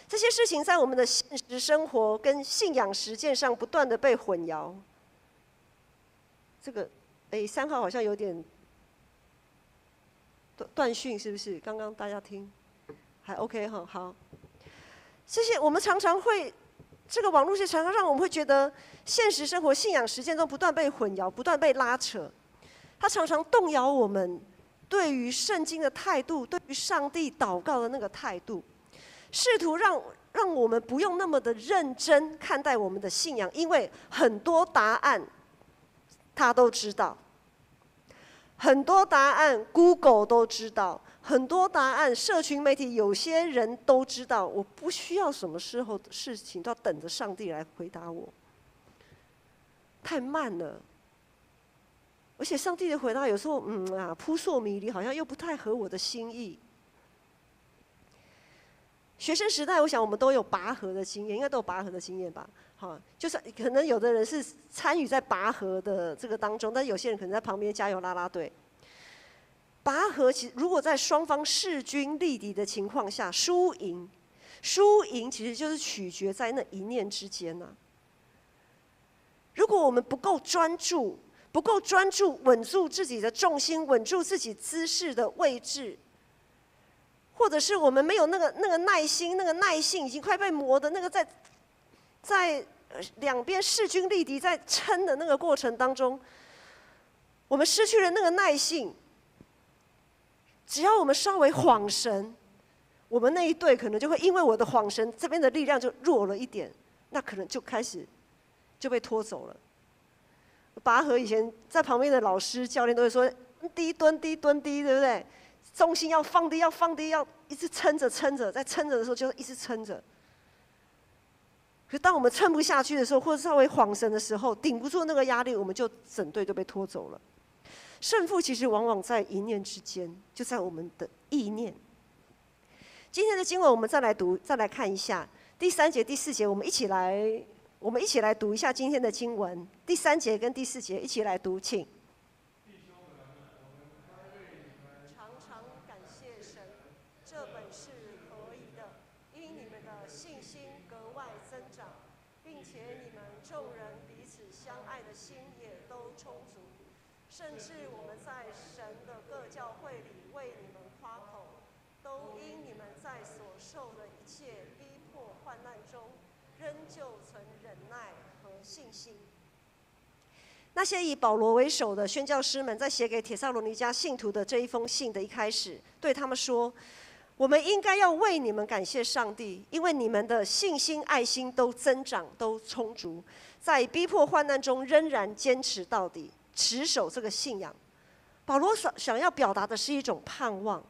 这些事情在我们的现实生活跟信仰实践上不断的被混淆。这个3号好像有点断讯，是不是？刚刚大家听还 OK 哈？好，这些我们常常会，这个网络是常常让我们会觉得现实生活、信仰实践中不断被混淆、不断被拉扯，它常常动摇我们对于圣经的态度，对于上帝祷告的那个态度，试图让我们不用那么的认真看待我们的信仰，因为很多答案他都知道，很多答案 Google 都知道，很多答案社群媒体有些人都知道，我不需要什么时候的事情都要等着上帝来回答我，太慢了。而且上帝的回答有时候扑朔迷离，好像又不太合我的心意。学生时代，我想我们都有拔河的经验，应该都有拔河的经验吧？好，就是可能有的人是参与在拔河的这个当中，但有些人可能在旁边加油啦啦队。拔河其实如果在双方势均力敌的情况下，输赢其实就是取决在那一念之间呐。如果我们不够专注，稳住自己的重心，稳住自己姿势的位置，或者是我们没有那个耐心，那个耐性已经快被磨的那个在两边势均力敌在撑的那个过程当中，我们失去了那个耐性。只要我们稍微晃神，我们那一队可能就会因为我的晃神，这边的力量就弱了一点，那可能就开始就被拖走了。拔河以前在旁边的老师教练都会说低蹲低蹲低，对不对？重心要放低，要放低，要一直撑着撑着，在撑着的时候就一直撑着。可当我们撑不下去的时候，或者稍微晃神的时候，顶不住那个压力，我们就整队都被拖走了。胜负其实往往在一念之间，就在我们的意念。今天的经文我们再来看一下第3节、第4节，我们一起来读一下今天的经文。第3节跟第4节一起来读，请。常常感谢神，这本是可以的，因你们的信心格外增长，并且你们众人彼此相爱的心也都充足。甚至我们在神的各教会里为你们夸口，都因你们在所受的一切逼迫患难中，仍旧存忍耐和信心。那些以保罗为首的宣教师们，在写给帖撒罗尼迦信徒的这一封信的一开始，对他们说：我们应该要为你们感谢上帝，因为你们的信心、爱心都增长，都充足，在逼迫患难中仍然坚持到底，持守这个信仰。保罗想要表达的是一种盼望，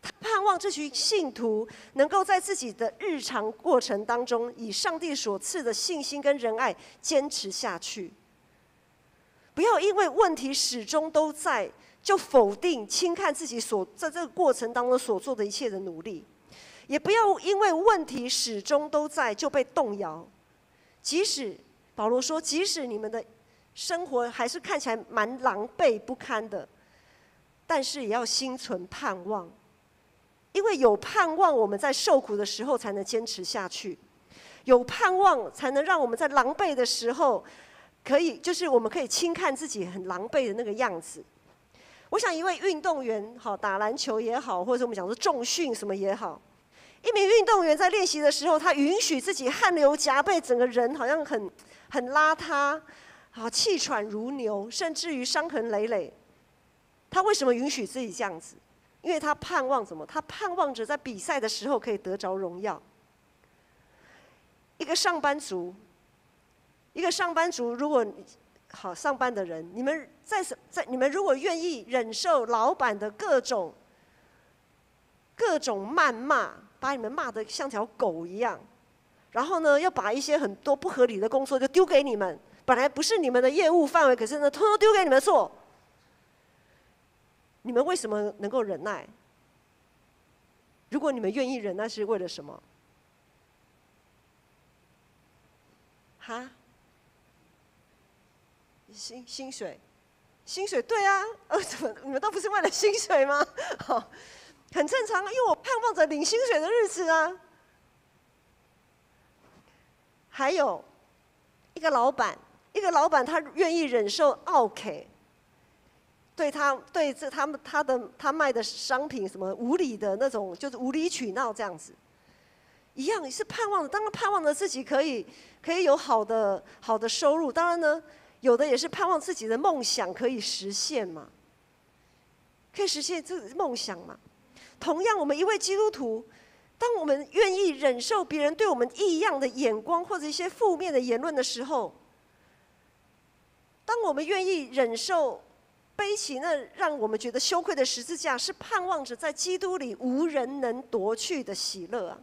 他盼望这群信徒能够在自己的日常过程当中，以上帝所赐的信心跟仁爱坚持下去。不要因为问题始终都在，就否定、轻看自己在这个过程当中所做的一切的努力，也不要因为问题始终都在就被动摇。保罗说，即使你们的生活还是看起来蛮狼狈不堪的，但是也要心存盼望，因为有盼望，我们在受苦的时候才能坚持下去，有盼望才能让我们在狼狈的时候，就是我们可以轻看自己很狼狈的那个样子。我想一位运动员，打篮球也好，或者我们讲说重训什么也好，一名运动员在练习的时候，他允许自己汗流浃背，整个人好像很邋遢，气喘如牛，甚至于伤痕累累。他为什么允许自己这样子？因为他盼望什么？他盼望着在比赛的时候可以得着荣耀。一个上班族，如果上班的人，你们你们如果愿意忍受老板的各种谩骂，把你们骂得像条狗一样，然后呢，要把一些很多不合理的工作就丢给你们，本来不是你们的业务范围，可是呢，通通丢给你们做。你们为什么能够忍耐？如果你们愿意忍耐，是为了什么？薪水，对啊，怎么你们都不是为了薪水吗？很正常，因为我盼望着领薪水的日子啊。还有一个老板他愿意忍受奥 K， 他卖的商品什么无理的那种，就是无理取闹这样子，一样是盼望，当然盼望着自己可以有好的收入，当然呢，有的也是盼望自己的梦想可以实现嘛，可以实现这个梦想嘛。同样，我们一位基督徒，当我们愿意忍受别人对我们异样的眼光或者一些负面的言论的时候，当我们愿意忍受背起那让我们觉得羞愧的十字架，是盼望着在基督里无人能夺去的喜乐啊。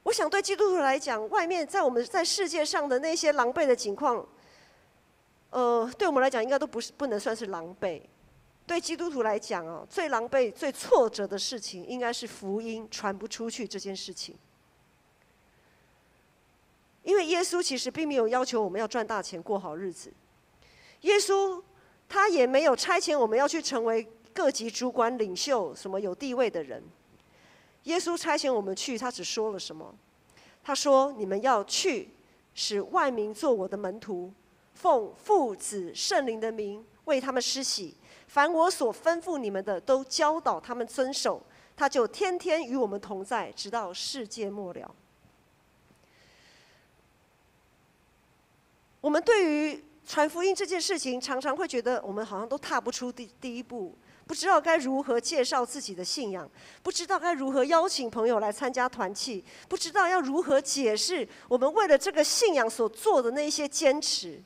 我想对基督徒来讲，外面我们在世界上的那些狼狈的境况，对我们来讲应该都不能算是狼狈。对基督徒来讲最狼狈、最挫折的事情，应该是福音传不出去这件事情。因为耶稣其实并没有要求我们要赚大钱、过好日子，耶稣他也没有差遣我们要去成为各级主管、领袖、什么有地位的人。耶稣差遣我们去，他只说了什么？他说：“你们要去，使万民做我的门徒，奉父子圣灵的名为他们施洗，凡我所吩咐你们的，都教导他们遵守，他就天天与我们同在，直到世界末了。我们对于传福音这件事情，常常会觉得我们好像都踏不出第一步，不知道该如何介绍自己的信仰，不知道该如何邀请朋友来参加团契，不知道要如何解释我们为了这个信仰所做的那一些坚持。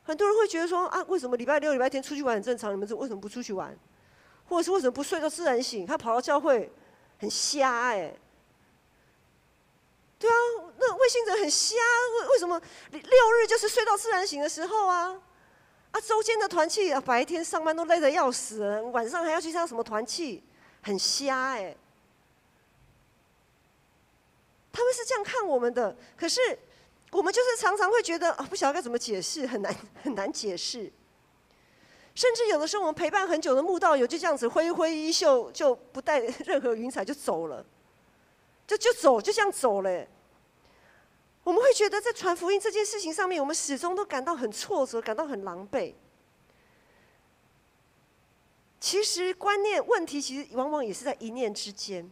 很多人会觉得说啊，为什么礼拜六、礼拜天出去玩很正常，你们为什么不出去玩？或者是为什么不睡到自然醒？他跑到教会很瞎对啊，那卫信者很瞎，为什么6日就是睡到自然醒的时候啊？周间的团契白天上班都累得要死了，晚上还要去参加什么团契，很瞎他们是这样看我们的，可是我们就是常常会觉得不晓得该怎么解释，很难解释。甚至有的时候，我们陪伴很久的慕道友就这样子挥挥衣袖，就不带任何云彩就走了，就这样走了。我们会觉得在传福音这件事情上面，我们始终都感到很挫折，感到很狼狈。其实观念问题，其实往往也是在一念之间，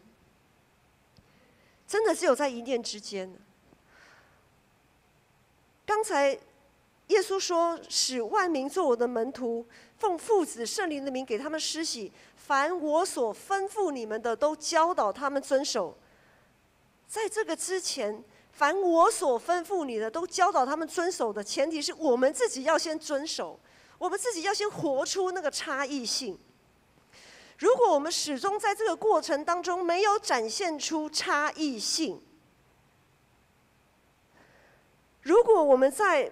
真的只有在一念之间。刚才耶稣说：“使万民做我的门徒，奉父子圣灵的名给他们施洗，凡我所吩咐你们的，都教导他们遵守。”在这个之前，凡我所吩咐你的，都教导他们遵守的前提是我们自己要先遵守，我们自己要先活出那个差异性。如果我们始终在这个过程当中没有展现出差异性，如果我们在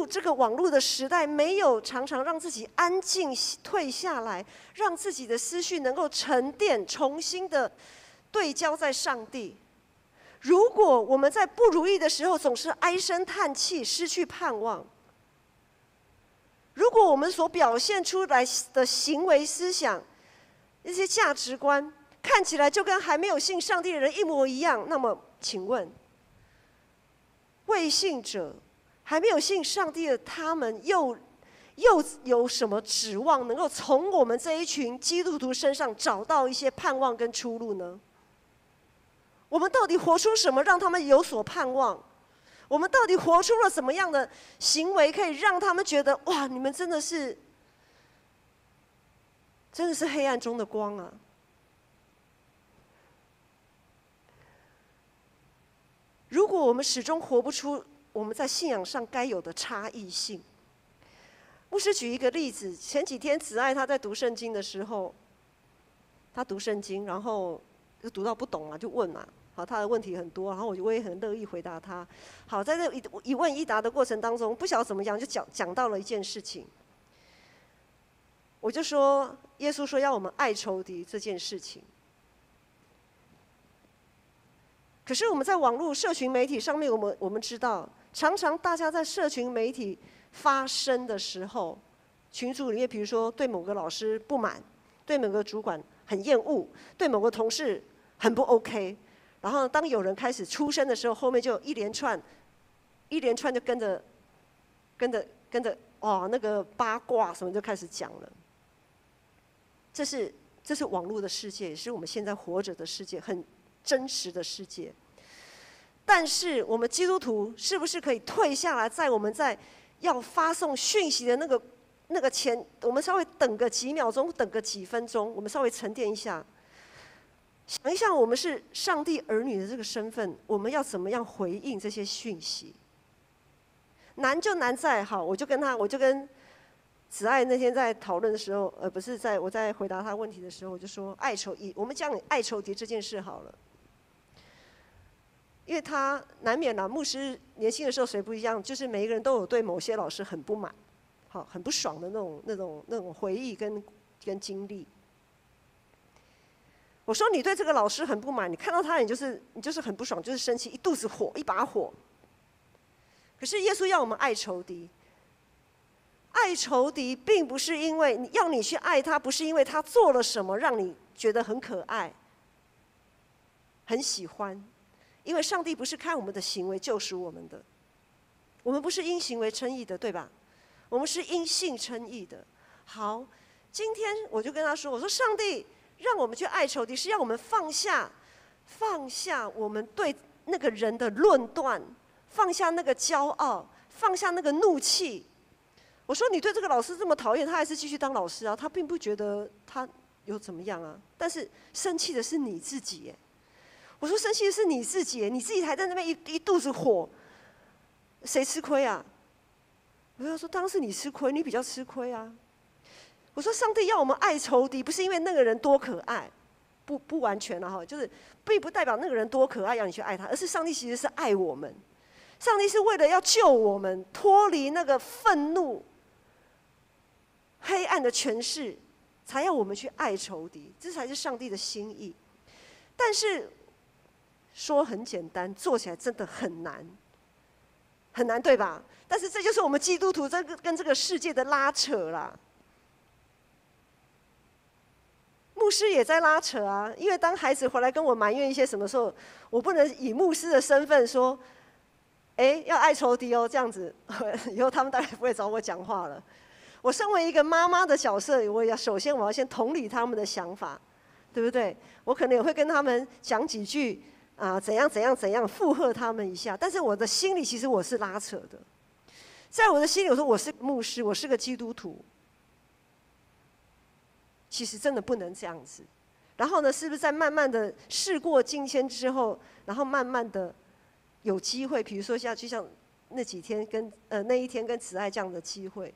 这个网络的时代没有常常让自己安静退下来，让自己的思绪能够沉淀，重新的对焦在上帝。如果我们在不如意的时候总是唉声叹气，失去盼望；如果我们所表现出来的行为思想、一些价值观看起来就跟还没有信上帝的人一模一样，那么请问，未信者还没有信上帝的他们又有什么指望能够从我们这一群基督徒身上找到一些盼望跟出路呢？我们到底活出什么让他们有所盼望？我们到底活出了什么样的行为可以让他们觉得哇，你们真的是黑暗中的光啊！如果我们始终活不出我们在信仰上该有的差异性，牧师举一个例子，前几天子爱他在读圣经的时候，他读圣经，然后就读到不懂啊，就问嘛。好，他的问题很多，然后我也很乐意回答他。好，在这一问一答的过程当中，不晓得怎么样就讲到了一件事情。我就说，耶稣说要我们爱仇敌这件事情。可是我们在网络社群媒体上面，我们知道，常常大家在社群媒体发声的时候，群组里面，比如说对某个老师不满，对某个主管很厌恶，对某个同事很不 OK。然后当有人开始出声的时候，后面就有一连串就跟着那个八卦什么就开始讲了。这是网络的世界，也是我们现在活着的世界，很真实的世界。但是我们基督徒是不是可以退下来，在我们在要发送讯息的那个前，我们稍微等个几秒钟，等个几分钟，我们稍微沉淀一下。想一想，我们是上帝儿女的这个身份，我们要怎么样回应这些讯息？难就难在，好，我就跟子爱那天在讨论的时候，不是我在回答他问题的时候，我就说我们讲爱仇敌这件事好了，因为他难免啦，牧师年轻的时候谁不一样，就是每一个人都有对某些老师很不满，好，很不爽的那种回忆跟经历。我说你对这个老师很不满，你看到他你就是很不爽，就是生气，一肚子火，一把火。可是耶稣要我们爱仇敌，爱仇敌并不是因为要你去爱他，不是因为他做了什么让你觉得很可爱、很喜欢，因为上帝不是看我们的行为救赎我们的，我们不是因行为称义的，对吧？我们是因信称义的。好，今天我就跟他说，我说上帝让我们去爱仇敌，是让我们放下我们对那个人的论断，放下那个骄傲，放下那个怒气。我说你对这个老师这么讨厌，他还是继续当老师啊，他并不觉得他有怎么样啊，但是生气的是你自己耶。我说生气的是你自己耶，你自己还在那边一肚子火，谁吃亏啊？我就说当然是你吃亏，你比较吃亏啊。我说上帝要我们爱仇敌，不是因为那个人多可爱，不完全了哈，就是并不代表那个人多可爱要你去爱他，而是上帝其实是爱我们，上帝是为了要救我们脱离那个愤怒、黑暗的权势，才要我们去爱仇敌，这才是上帝的心意。但是说很简单，做起来真的很难，很难，对吧？但是这就是我们基督徒跟这个世界的拉扯啦。牧师也在拉扯啊，因为当孩子回来跟我埋怨一些什么时候，我不能以牧师的身份说，要爱仇敌哦，这样子，以后他们当然不会找我讲话了。我身为一个妈妈的角色，首先我要先同理他们的想法，对不对？我可能也会跟他们讲几句怎样附和他们一下，但是我的心里其实我是拉扯的，在我的心里，我说我是牧师，我是个基督徒。其实真的不能这样子，然后呢，是不是在慢慢的事过境迁之后，然后慢慢的有机会，比如说就像那几天那一天跟慈爱这样的机会，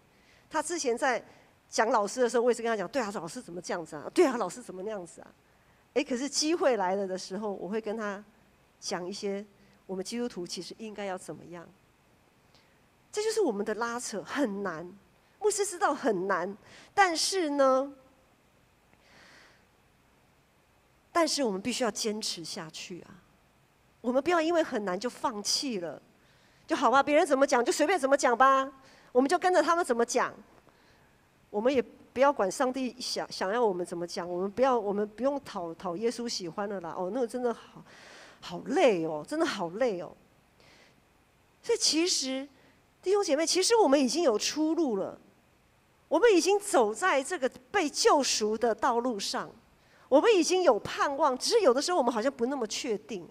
他之前在讲老师的时候，我也是跟他讲，对啊，老师怎么这样子啊？对啊，老师怎么那样子啊？可是机会来了的时候，我会跟他讲一些我们基督徒其实应该要怎么样。这就是我们的拉扯，很难。牧师知道很难，但是我们必须要坚持下去啊！我们不要因为很难就放弃了，就好吧，别人怎么讲就随便怎么讲吧，我们就跟着他们怎么讲。我们也不要管上帝想要我们怎么讲，我们不用讨耶稣喜欢的啦。那个真的好累哦，真的好累哦。所以其实弟兄姐妹，其实我们已经有出路了，我们已经走在这个被救赎的道路上。我们已经有盼望，只是有的时候我们好像不那么确定，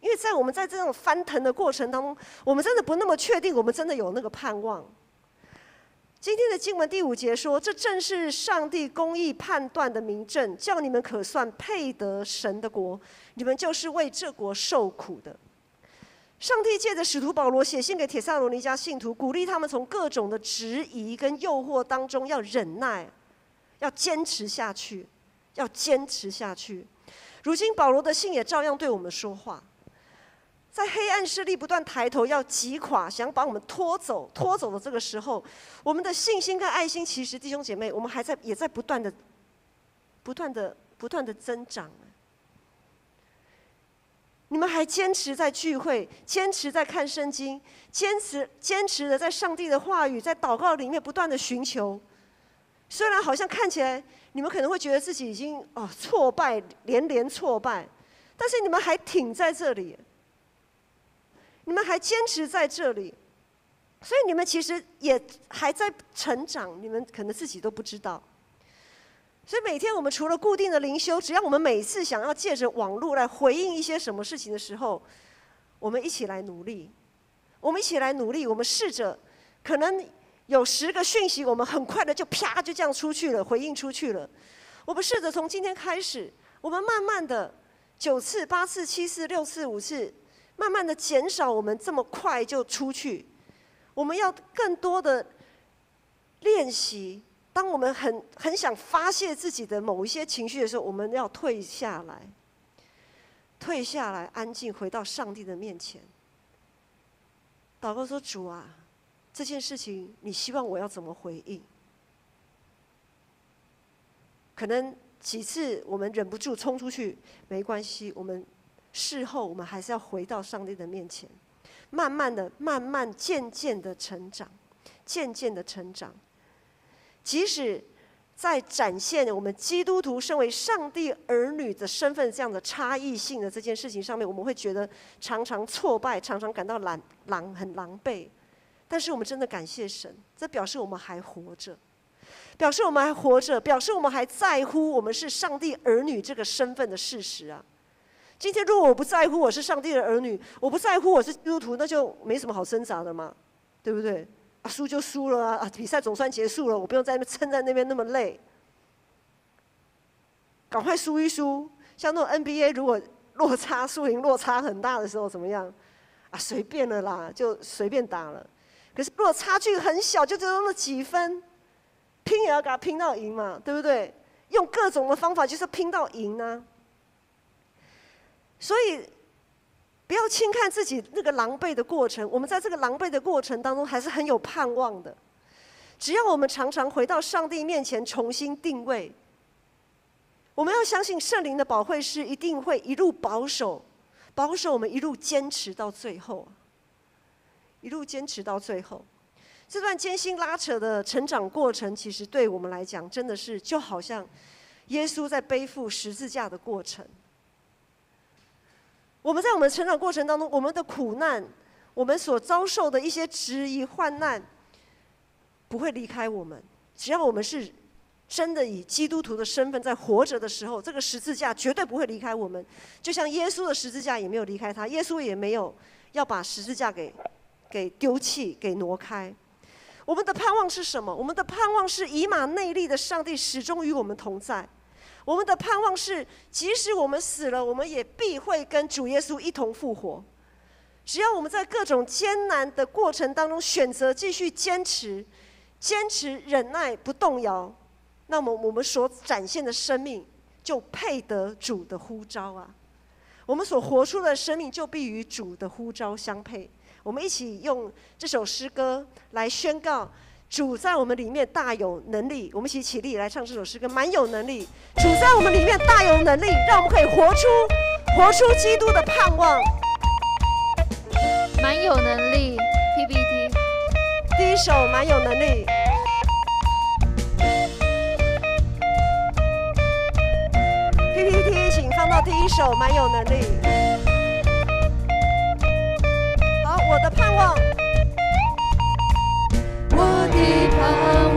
因为我们在这种翻腾的过程当中，我们真的不那么确定，我们真的有那个盼望。今天的经文第5节说：“这正是上帝公义判断的明证，叫你们可算配得神的国，你们就是为这国受苦的。”上帝借着使徒保罗写信给帖撒罗尼迦信徒，鼓励他们从各种的质疑跟诱惑当中要忍耐，要坚持下去。要坚持下去。如今保罗的信也照样对我们说话，在黑暗势力不断抬头要击垮，想把我们拖走的这个时候，我们的信心跟爱心，其实弟兄姐妹，我们也在不断的增长。你们还坚持在聚会，坚持在看圣经，坚持的在上帝的话语，在祷告里面不断的寻求。虽然好像看起来你们可能会觉得自己已经挫败，连挫败，但是你们还挺在这里，你们还坚持在这里，所以你们其实也还在成长，你们可能自己都不知道。所以每天我们除了固定的灵修，只要我们每次想要借着网络来回应一些什么事情的时候，我们一起来努力，我们试着可能有10个讯息，我们很快的就啪就这样出去了，回应出去了。我们试着从今天开始，我们慢慢的9次、8次、7次、6次、5次，慢慢的减少我们这么快就出去。我们要更多的练习，当我们很想发泄自己的某一些情绪的时候，我们要退下来，安静回到上帝的面前，祷告说：“主啊，这件事情你希望我要怎么回应？”可能几次我们忍不住冲出去，没关系，我们事后我们还是要回到上帝的面前，慢慢渐渐的成长，即使在展现我们基督徒身为上帝儿女的身份这样的差异性的这件事情上面，我们会觉得常常挫败，常常感到很狼狈。但是我们真的感谢神，这表示我们还活着。表示我们还活着，表示我们还在乎我们是上帝儿女这个身份的事实啊。今天如果我不在乎我是上帝的儿女，我不在乎我是基督徒，那就没什么好挣扎的嘛，对不对？啊，输就输了啊，比赛总算结束了，我不用在那边撑在那边那么累，赶快输一输。像那种 NBA 如果落差输赢落差很大的时候怎么样？啊，随便了啦，就随便打了。可是如果差距很小，就只有那么几分，拼也要给他拼到赢嘛，对不对？用各种的方法就是拼到赢啊。所以不要轻看自己那个狼狈的过程，我们在这个狼狈的过程当中还是很有盼望的。只要我们常常回到上帝面前重新定位，我们要相信圣灵的保惠师一定会一路保守我们，一路坚持到最后，一路坚持到最后。这段艰辛拉扯的成长过程，其实对我们来讲，真的是就好像耶稣在背负十字架的过程。我们在我们成长过程当中，我们的苦难，我们所遭受的一些质疑、患难，不会离开我们。只要我们是真的以基督徒的身份在活着的时候，这个十字架绝对不会离开我们。就像耶稣的十字架也没有离开他，耶稣也没有要把十字架给丢弃、给挪开。我们的盼望是什么？我们的盼望是以马内利的上帝始终与我们同在。我们的盼望是，即使我们死了，我们也必会跟主耶稣一同复活。只要我们在各种艰难的过程当中选择继续坚持忍耐不动摇，那么我们所展现的生命就配得主的呼召啊！我们所活出的生命就必与主的呼召相配。我们一起用这首诗歌来宣告，主在我们里面大有能力。我们一起起立来唱这首诗歌，蛮有能力。主在我们里面大有能力，让我们可以活出基督的盼望。蛮有能力 PPT 第一首蛮有能力。PPT 请放到第一首蛮有能力。好，我的盼望。我的盼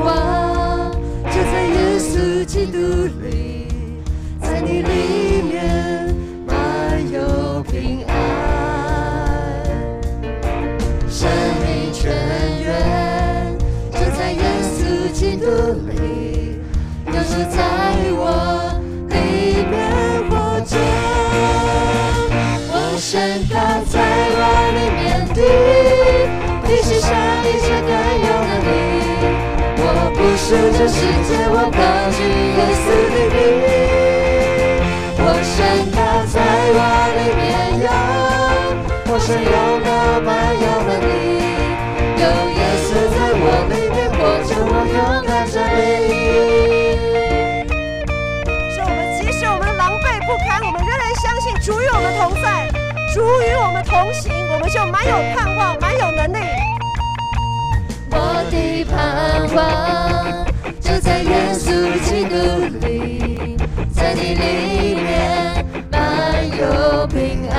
望就在耶稣基督里，在你里面满有平安，生命泉源就在耶稣基督里，有主在我里面活着，我宣告在我里面的比世上一切更有能力，我不属这世界，我高举耶稣的名。我宣告在我里面有，我是有那满有能力，有耶稣在我里面活着，我勇敢站立。是我们，即使我们狼狈不堪，我们仍然相信主与我们同在，主与我们同行，我们就蛮有盼望，蛮有能力。我的盼望就在耶稣基督里，在你里面满有平安，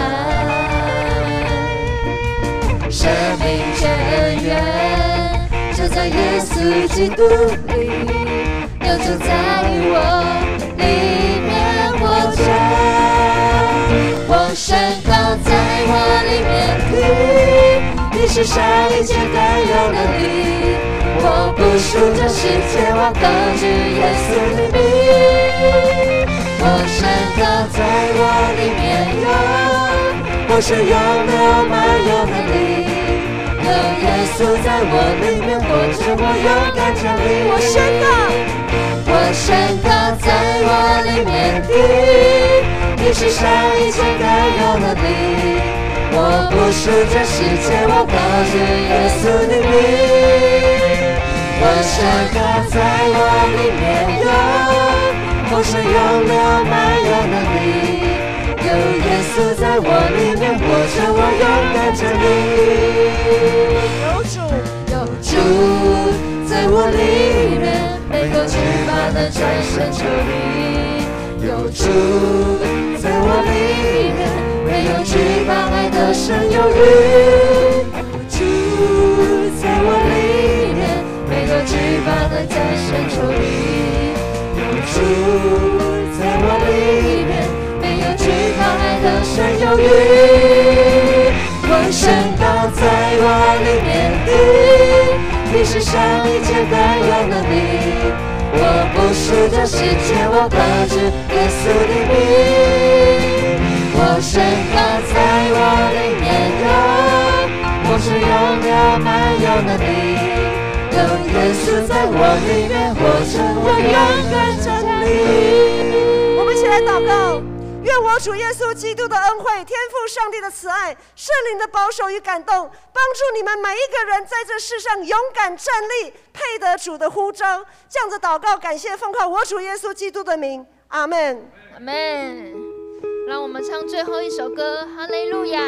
生命泉源就在耶稣基督里，有主在我里面活着，我宣告在我里面的比世上一切更有能力，我不属这世界，我高举耶稣的名。我宣告在我里面有，我是有那满有能力，有耶稣在我里面活着，我勇敢站立。我宣告在我里面的比世上一切更有能力，我不属这世界，我高举耶稣的名。我宣告在我里面有，我是有那满有能力，有耶稣在我里面活着，我勇敢站立。有主在我里面，没有惧怕能战胜仇敌。有主在我里面，没有惧怕爱的胜有余。主在我里面，没有惧怕能战胜仇敌。有余。我宣告在我里面的，比世上一切更有能力。我不是这世界，我本是耶稣的名。我宣告在我里面有，我是有了满有能力。有耶稣在我里面活着，我勇敢站立。我们一起来祷告。愿我主耶稣基督的恩惠、天父上帝的慈爱、圣灵的保守与感动，帮助你们每一个人在这世上勇敢站立，配得主的呼召。这样子祷告，感谢奉靠我主耶稣基督的名，阿们。阿们。让我们唱最后一首歌，哈利路亚。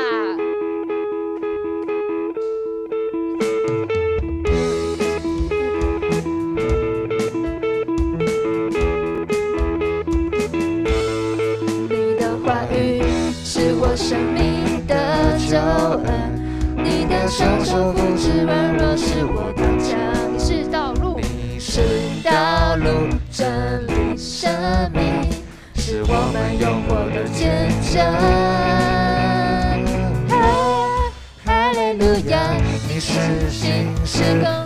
我生命的救恩，你的双手扶持软弱是我刚强。你是道路，你是道路，真理，生命，是我们永活的见证。哈利路亚，你是心，是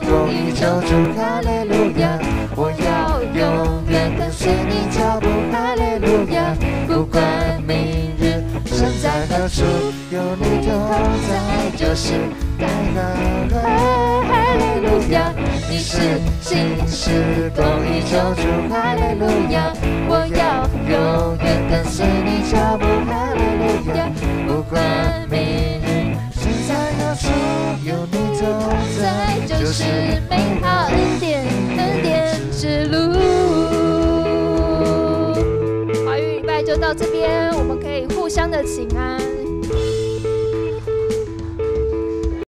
公义救主。哈利路亚，我要永远跟随你脚步。哈利路亚，不管明日身在何处，有你同在就是该乐。哈利路亚，你是心，是公义救主。哈利路亚，我要永远跟随你脚步。哈利路亚，不管明日身在何处，有你同在就是美好恩典，恩典之路。华语礼拜就到这边，我们可以互相的请安。